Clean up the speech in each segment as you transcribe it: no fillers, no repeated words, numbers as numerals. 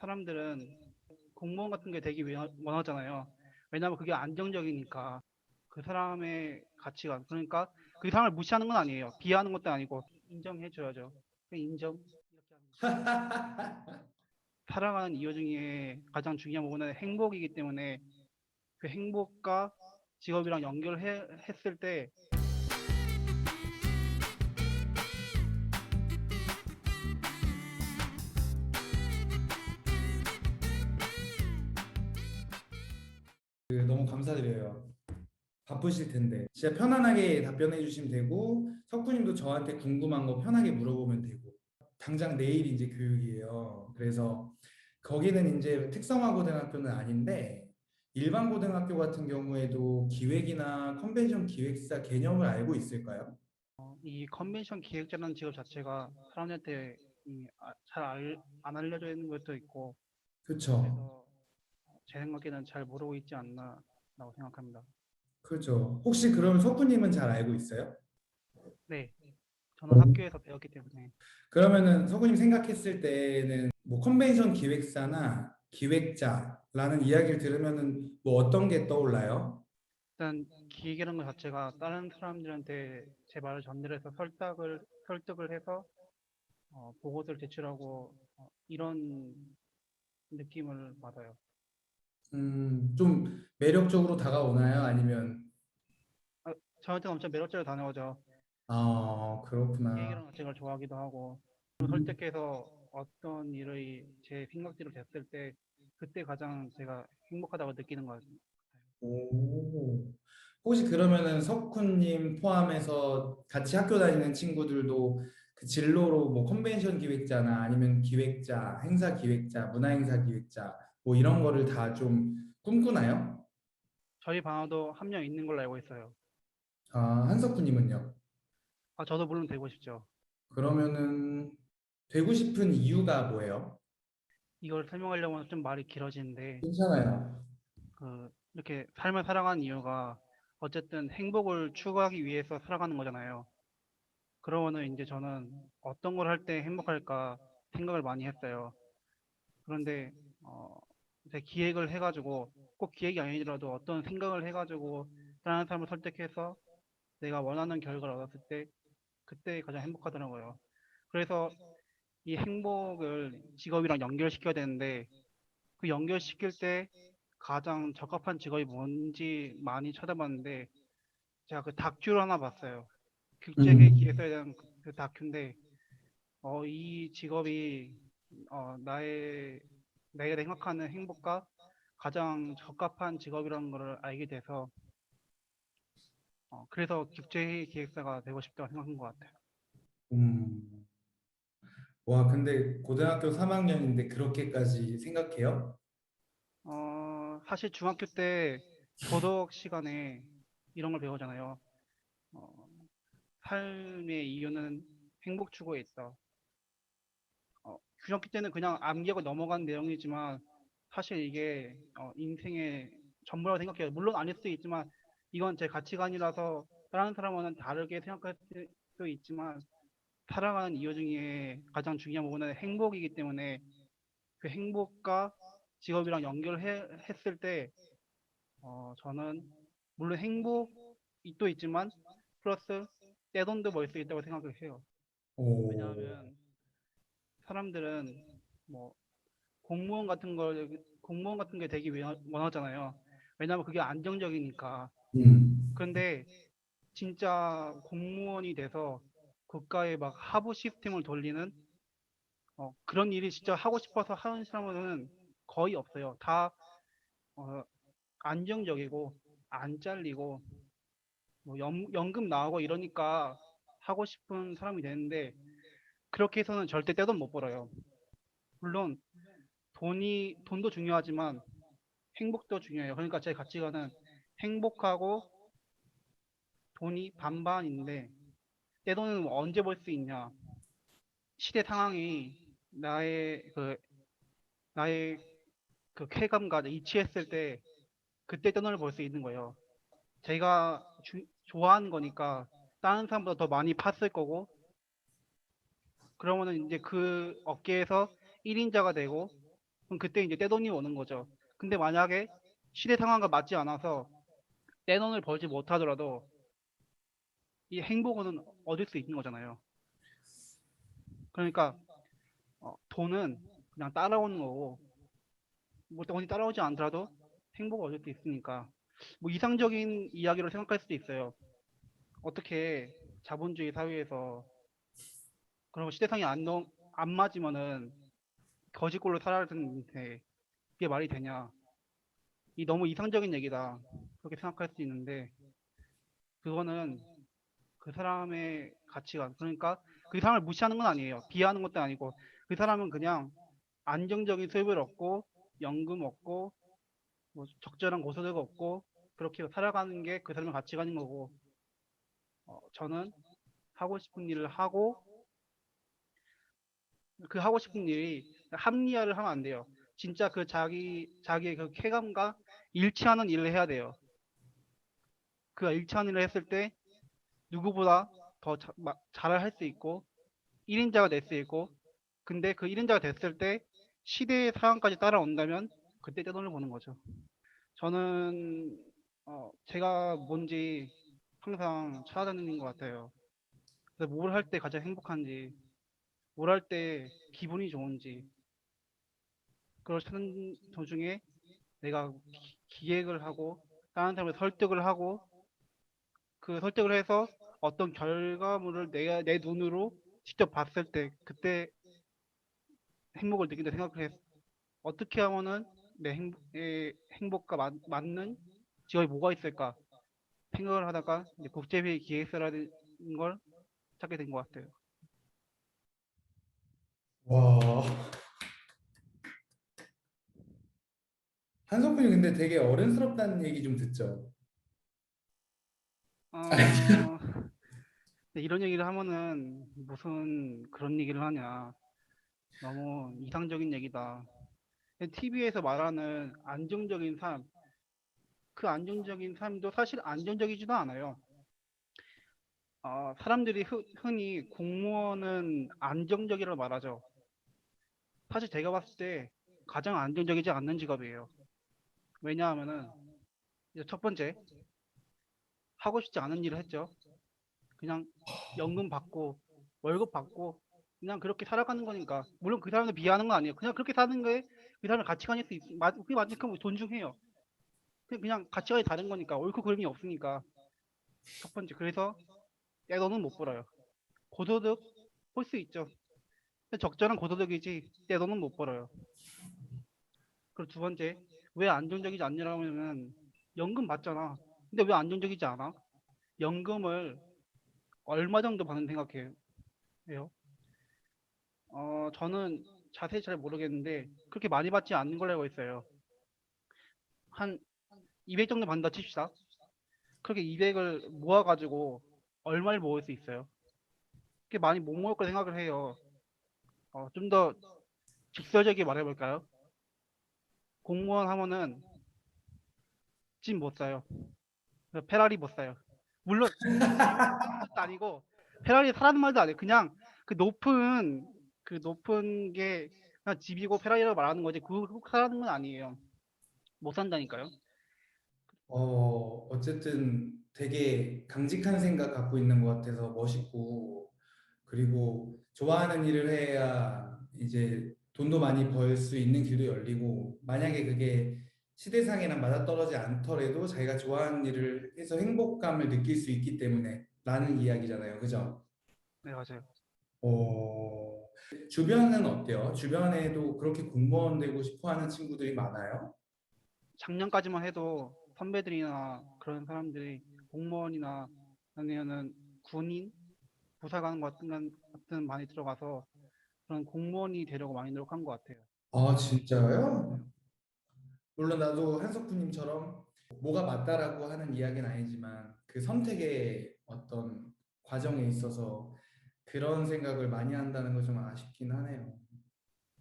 사람들은 공무원 같은 게 되기 원하잖아요. 왜냐하면 그게 안정적이니까 그 사람의 가치관. 그러니까 그 사람을 무시하는 건 아니에요. 비하하는 것도 아니고 인정해줘야죠. 그냥 인정. 이렇게 하는 거죠. 살아가는 이유 중에 가장 중요한 부분은 행복이기 때문에 그 행복과 직업이랑 연결했을 때 너무 감사드려요. 바쁘실 텐데. 진짜 편안하게 답변해 주시면 되고, 석구님도 저한테 궁금한 거 편하게 물어보면 되고. 당장 내일 이제 교육이에요. 그래서 거기는 이제 특성화고등학교는 아닌데, 일반 고등학교 같은 경우에도 기획이나 컨벤션 기획사 개념을 알고 있을까요? 이 컨벤션 기획자라는 직업 자체가 사람들한테 안 알려져 있는 것도 있고 그렇죠. 그래서 제 생각에는 잘 모르고 있지 않나라고 생각합니다. 그렇죠. 혹시 그럼 석구님은 잘 알고 있어요? 네, 저는 학교에서 배웠기 때문에 그러면은 석구님 생각했을 때는 뭐 컨벤션 기획사나 기획자라는 이야기를 들으면은 뭐 어떤 게 떠올라요? 일단 기획이라는 것 자체가 다른 사람들한테 제 말을 전달해서 설득을 해서 보고서를 제출하고 이런 느낌을 받아요. 좀 매력적으로 다가오나요? 아니면 아, 저한테는 엄청 매력적으로 다가오죠. 그렇구나. 기획이라는 자체를 좋아하기도 하고 음, 설득해서 어떤 일의 제 생각대로 됐을 때 그때 가장 제가 행복하다고 느끼는 것 같아요. 오. 혹시 그러면은 석훈님 포함해서 같이 학교 다니는 친구들도 그 진로로 뭐 컨벤션 기획자나 아니면 기획자, 행사 기획자, 문화행사 기획자 뭐 이런 거를 다 좀 꿈꾸나요? 저희 반에도 한 명 있는 걸로 알고 있어요. 한석훈님은요? 저도 물론 되고 싶죠. 그러면은 되고 싶은 이유가 뭐예요? 이걸 설명하려면 좀 말이 길어지는데 괜찮아요. 이렇게 삶을 살아가는 이유가 어쨌든 행복을 추구하기 위해서 살아가는 거잖아요. 그러면은 이제 저는 어떤 걸 할 때 행복할까 생각을 많이 했어요. 그런데 어, 이제 기획을 해가지고 꼭 기획이 아니더라도 어떤 생각을 해가지고 다른 사람을 설득해서 내가 원하는 결과를 얻었을 때 그때 가장 행복하더라고요. 그래서 이 행복을 직업이랑 연결시켜야 되는데 그 연결시킬 때 가장 적합한 직업이 뭔지 많이 찾아봤는데 제가 그 다큐를 하나 봤어요. 국제회계 음, 기획서에 대한 그 다큐인데 이 직업이 내가 생각하는 행복과 가장 적합한 직업이라는 것을 알게 돼서 그래서 국제회계 기획사가 되고 싶다고 생각한 것 같아요. 음. 와, 근데 고등학교 3학년인데 그렇게까지 생각해요? 사실 중학교 때 도덕 시간에 이런 걸 배우잖아요. 어, 삶의 이유는 행복 추구에 있다. 중학교 때는 그냥 암기하고 넘어간 내용이지만 사실 이게 인생의 전부라고 생각해요. 물론 아닐 수도 있지만 이건 제 가치관이라서 다른 사람과는 다르게 생각할 수도 있지만 살아가는 이유 중에 가장 중요한 부분은 행복이기 때문에 그 행복과 직업이랑 연결했을 때 저는 물론 행복이 또 있지만 플러스 떼돈도 벌 수 있다고 생각을 해요. 오, 왜냐하면 사람들은 뭐 공무원 같은 게 되기 원하잖아요. 왜냐하면 그게 안정적이니까. 음, 그런데 진짜 공무원이 돼서 국가의 막 하부 시스템을 돌리는 그런 일이 진짜 하고 싶어서 하는 사람은 거의 없어요. 다 어, 안정적이고 안 잘리고 뭐 연금 나오고 이러니까 하고 싶은 사람이 되는데 그렇게 해서는 절대 떼돈 못 벌어요. 물론 돈도 중요하지만 행복도 중요해요. 그러니까 제 가치관은 행복하고 돈이 반반인데 떼돈은 언제 벌 수 있냐? 시대 상황이 나의 그 나의 그 쾌감과 이치했을 때 그때 떼돈을 벌 수 있는 거예요. 제가 좋아하는 거니까 다른 사람보다 더 많이 팠을 거고 그러면은 이제 그 업계에서 1인자가 되고 그럼 그때 이제 떼돈이 오는 거죠. 근데 만약에 시대 상황과 맞지 않아서 떼돈을 벌지 못하더라도 이 행복은 얻을 수 있는 거잖아요. 그러니까 돈은 그냥 따라오는 거고 뭐 돈이 따라오지 않더라도 행복을 얻을 수 있으니까 뭐 이상적인 이야기로 생각할 수도 있어요. 어떻게 자본주의 사회에서 그런 시대상이 안 맞으면은 거지꼴로 살아야 되는데 그게 말이 되냐? 이 너무 이상적인 얘기다. 그렇게 생각할 수 있는데 그거는 그 사람의 가치관 그러니까 그 사람을 무시하는 건 아니에요. 비하하는 것도 아니고 그 사람은 그냥 안정적인 수입을 얻고 연금 얻고 뭐 적절한 고소득 얻고 그렇게 살아가는 게 그 사람의 가치관인 거고 저는 하고 싶은 일을 하고 그 하고 싶은 일이 합리화를 하면 안 돼요. 진짜 그 자기의 그 쾌감과 일치하는 일을 해야 돼요. 그 일치하는 일을 했을 때 누구보다 더 잘을 할 수 있고 1인자가 될 수 있고 근데 그 1인자가 됐을 때 시대의 상황까지 따라온다면 그때 떼돈을 보는 거죠. 저는 제가 뭔지 항상 찾아다니는 것 같아요. 그래서 뭘 할 때 가장 행복한지, 뭘 할 때 기분이 좋은지, 그걸 찾는 도중에 내가 기획을 하고, 다른 사람을 설득을 하고, 그 설득을 해서 어떤 결과물을 내 눈으로 직접 봤을 때, 그때 행복을 느낀다 생각을 해서, 어떻게 하면은 내 행복과 맞는 직업이 뭐가 있을까 생각을 하다가 이제 국제회의 기획사라는 걸 찾게 된 것 같아요. 와, 한석훈이 근데 되게 어른스럽다는 얘기 좀 듣죠? 어, 근데 이런 얘기를 하면은 무슨 그런 얘기를 하냐. 너무 이상적인 얘기다. TV에서 말하는 안정적인 삶, 그 안정적인 삶도 사실 안정적이지도 않아요. 사람들이 흔히 공무원은 안정적이라고 말하죠. 사실 제가 봤을 때 가장 안정적이지 않는 직업이에요. 왜냐하면은 이제 첫 번째, 하고 싶지 않은 일을 했죠. 그냥 연금 받고 월급 받고 그냥 그렇게 살아가는 거니까 물론 그 사람을 비하하는 건 아니에요. 그냥 그렇게 사는 거에 그 사람의 가치관일 수 그게 맞으니까 존중해요. 그냥 가치관이 다른 거니까 옳고 그름이 없으니까 첫 번째 그래서 떼돈은 못 벌어요. 고소득 볼 수 있죠. 적절한 고소득이지 떼돈은 못 벌어요. 그리고 두 번째 왜 안정적이지 않냐고 하면은 연금 받잖아. 근데 왜 안정적이지 않아? 연금을 얼마 정도 받는 생각해요? 저는 자세히 잘 모르겠는데 그렇게 많이 받지 않는 걸로 알고 있어요. 한 200 정도 받는다 칩시다. 그렇게 200을 모아가지고 얼마를 모을 수 있어요? 그렇게 많이 못 모을 거 생각을 해요. 좀 더 직설적이게 말해볼까요? 공무원 하면은 집 못 사요. 페라리 못 사요. 물론 집을 사는 것도 아니고 페라리 사라는 말도 아니에요. 그냥 그 높은 그 높은 게 그냥 집이고 페라리라고 말하는 거지 그거 사라는 건 아니에요. 못 산다니까요. 어쨌든 되게 강직한 생각 갖고 있는 것 같아서 멋있고, 그리고 좋아하는 일을 해야 이제 돈도 많이 벌 수 있는 길도 열리고, 만약에 그게 시대상이랑 맞아떨어지지 않더라도 자기가 좋아하는 일을 해서 행복감을 느낄 수 있기 때문에 라는 이야기잖아요. 그죠? 네, 맞아요. 어, 주변은 어때요? 주변에도 그렇게 공무원 되고 싶어 하는 친구들이 많아요? 작년까지만 해도 선배들이나 그런 사람들이 공무원이나 아니면은 군인, 부사관 같은 많이 들어가서 그런 공무원이 되려고 많이 노력한 것 같아요. 아, 진짜요? 물론 나도 한석구님처럼 뭐가 맞다라고 하는 이야기는 아니지만 그 선택의 어떤 과정에 있어서 그런 생각을 많이 한다는 건 좀 아쉽긴 하네요.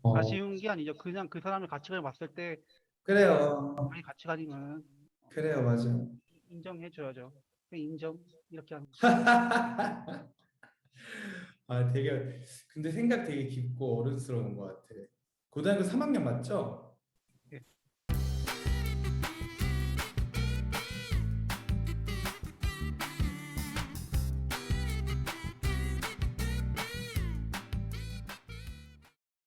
어, 아쉬운 게 아니죠. 그냥 그 사람의 가치관을 봤을 때 그래요. 자기 가치관이면 그래요, 맞아요. 인정해줘야죠. 그냥 인정 이렇게 하는 거죠. 아, 되게 근데 생각 되게 깊고 어른스러운 것 같아. 고등학교 3학년 맞죠? 예.